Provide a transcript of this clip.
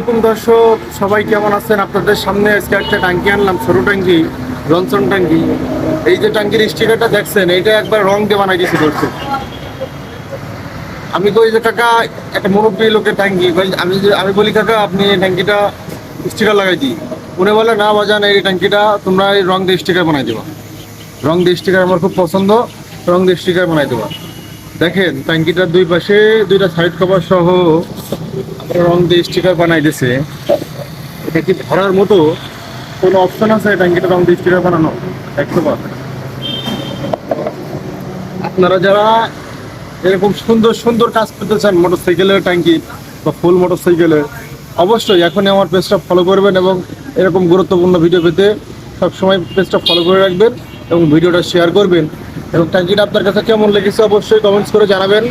আলাইকুম দর্শক, সবাই কেমন আছেন? আপনাদের সামনে আজকে একটা ট্যাঙ্কি আনলাম, ছোট ট্যাঙ্কি, জনসন ট্যাঙ্কি। এই যে ট্যাঙ্কির স্টিকারটা দেখছেন, এইটা একবার রং দিয়ে বানাই দিয়েছি দর্শক। আমি কই যে কাকা, একটা মুরব্বী লোকের ট্যাঙ্কি, আমি বলি কাকা আপনি এই ট্যাঙ্কিটা স্টিকার লাগাই দিই। উনি বলে না বাজান, এই ট্যাঙ্কিটা তোমরা এই রং দিয়ে স্টিকার বানাই দেবা। রং দিয়ে স্টিকার আমার খুব পছন্দ, রং দিয়ে স্টিকার বানাই দেবা। দেখেন ট্যাঙ্কিটার দুই পাশে দুইটা সাইড কভার সহ রং দিয়ে স্টিকার বানাই দিছে। এটা কি ধরার মতো কোনো অপশন আছে ট্যাঙ্কিটা রং দিয়ে স্টিকার বানানো? দেখতে পাবেন আপনারা যারা এরকম সুন্দর সুন্দর কাজ করতে চান মোটরসাইকেলের ট্যাঙ্কি বা ফুল মোটরসাইকেলের, অবশ্যই এখনই আমার পেজটা ফলো করবেন এবং এরকম গুরুত্বপূর্ণ ভিডিও পেতে সবসময় পেজটা ফলো করে রাখবেন এবং ভিডিওটা শেয়ার করবেন। এবং ট্যাঙ্কিটা আপনার কাছে কেমন লেগেছে অবশ্যই কমেন্টস করে জানাবেন।